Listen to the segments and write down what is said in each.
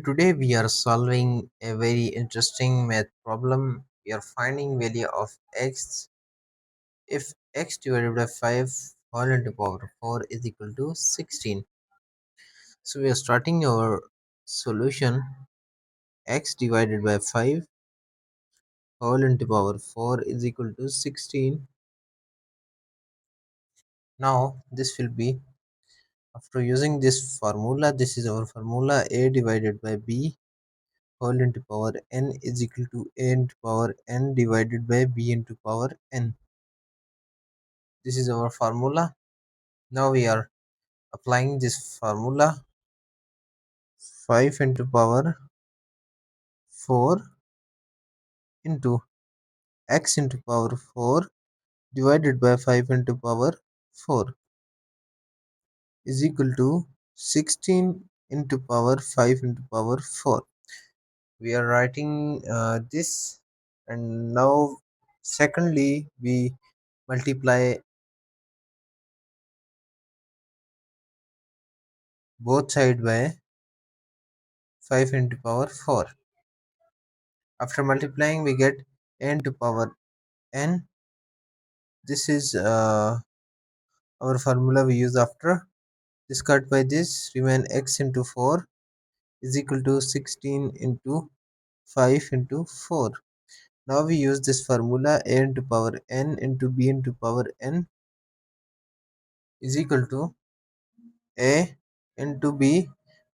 And today we are solving a very interesting math problem. We are finding value of x if x divided by 5 whole into power 4 is equal to 16. So we are starting our solution. X divided by 5 whole into power 4 is equal to 16. Now this will be, after using this formula, this is our formula: a divided by b whole into power n is equal to a into power n divided by b into power n. This is our formula. Now we are applying this formula: 5 into power 4 into x into power 4 divided by 5 into power 4 is equal to 16 into power 5 into power 4. We are writing this, and now secondly we multiply both side by 5 into power 4. After multiplying we get n to power n. This is our formula we use. After discard by this, remain x into 4 is equal to 16 into 5 into 4. Now we use this formula: a into power n into b into power n is equal to a into b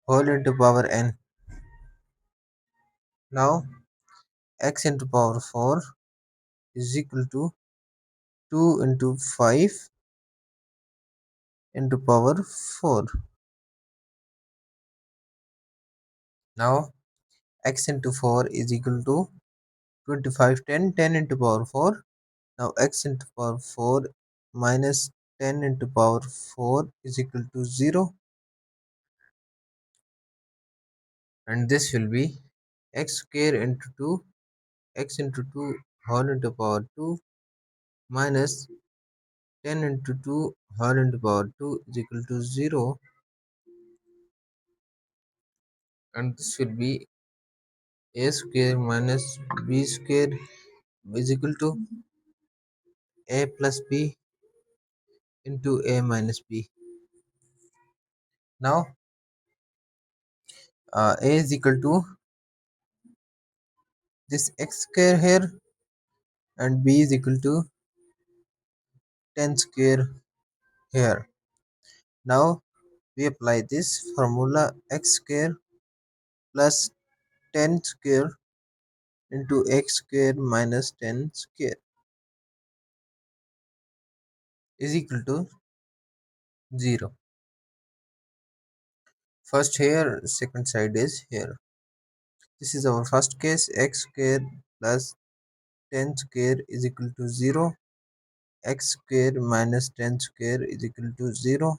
whole into power n. Now x into power 4 is equal to 2 into 5 into power 4. Now x into 4 is equal to 25, 10 into power 4. Now x into power 4 minus 10 into power 4 is equal to 0, and this will be x square into 2, x into 2 whole into power 2 minus 10 into 2 whole into power 2 is equal to 0, and this will be a square minus b square is equal to a plus b into a minus b. Now a is equal to this x square here, and b is equal to 10 square here. Now we apply this formula: x square plus 10 square into x square minus 10 square is equal to 0. First here, second side is here. This is our first case: x square plus 10 square is equal to 0, x square minus 10 square is equal to 0.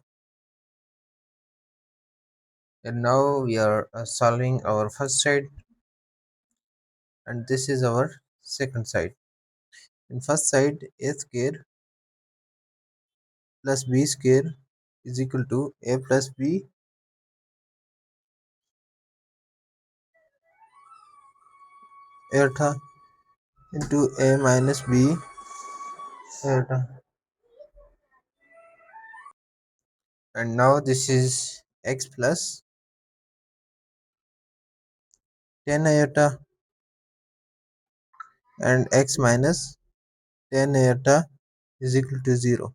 And now we are solving our first side, and this is our second side. In first side, a square plus b square is equal to a plus b iota into a minus b iota. And now this is x plus 10 iota and x minus 10 iota is equal to 0.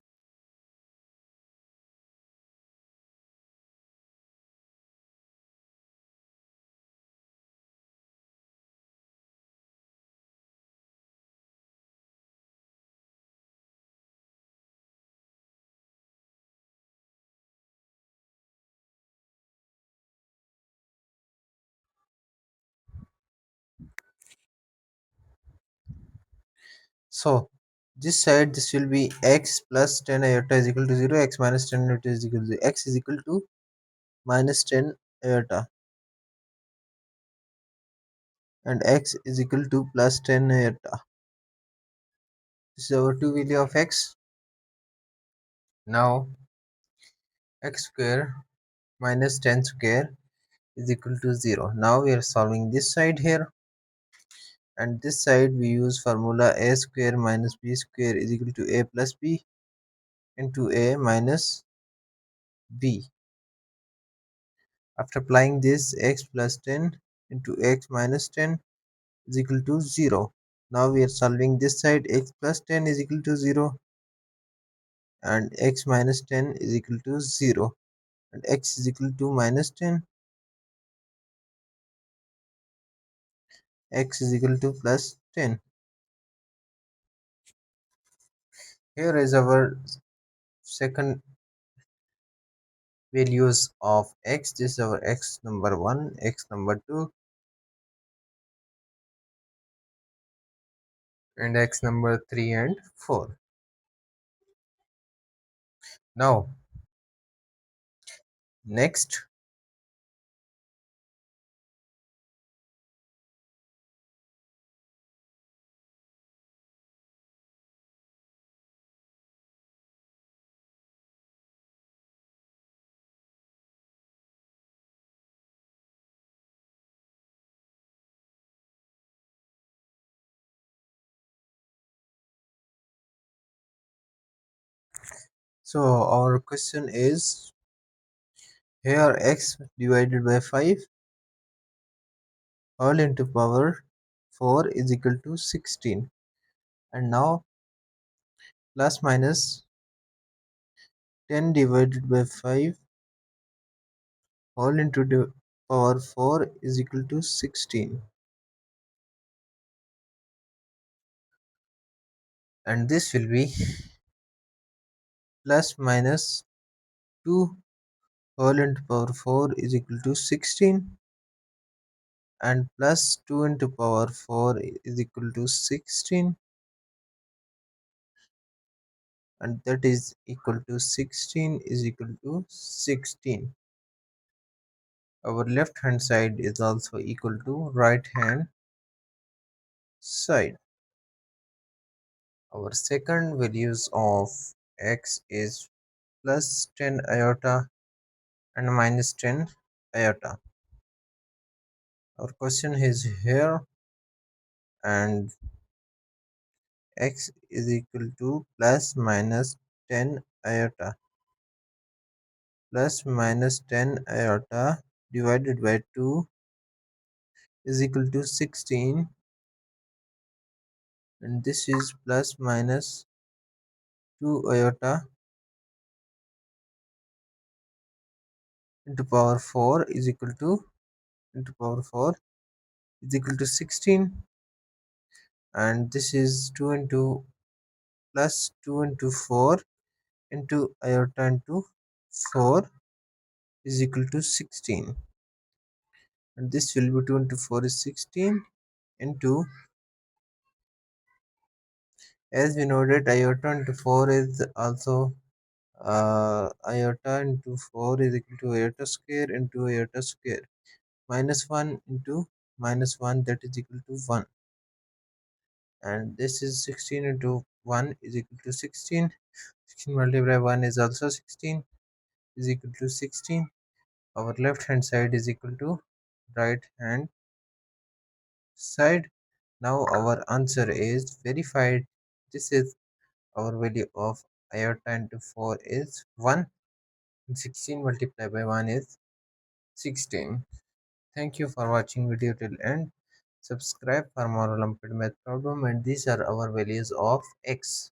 So this side, this will be x plus 10 iota is equal to 0, x minus 10 iota is equal to 0. X is equal to minus 10 iota and x is equal to plus 10 iota. This is our two value of x. Now x square minus 10 square is equal to 0. Now we are solving this side here, and this side we use formula a square minus b square is equal to a plus b into a minus b. After applying this, x plus 10 into x minus 10 is equal to 0. Now we are solving this side, x plus 10 is equal to 0 and x minus 10 is equal to 0, and x is equal to minus 10, x is equal to plus 10. Here is our second values of x. This is our x number 1, x number 2 and x number 3 and 4. Now next, so our question is, here x divided by 5 all into power 4 is equal to 16, and now plus minus 10 divided by 5 all into the power 4 is equal to 16, and this will be plus minus 2 all into power 4 is equal to 16, and plus 2 into power 4 is equal to 16, and that is equal to 16 is equal to 16. Our left hand side is also equal to right hand side. Our second values of x is plus 10 iota and minus 10 iota. Our question is here, and x is equal to plus minus 10 iota plus minus 10 iota divided by 2 is equal to 16, and this is plus minus 2 iota into power 4 is equal to into power 4 is equal to 16, and this is 2 into plus 2 into 4 into iota into 4 is equal to 16, and this will be 2 into 4 is 16 into, as we know that iota into 4 is also iota into 4 is equal to iota square into iota square, minus 1 into minus 1, that is equal to 1, and this is 16 into 1 is equal to 16. 16 multiplied by 1 is also 16 is equal to 16. Our left hand side is equal to right hand side. Now our answer is verified. This is our value of iota into 4 is 1, and 16 multiplied by 1 is 16. Thank you for watching video till end. Subscribe for more Olympiad math problem, and these are our values of x.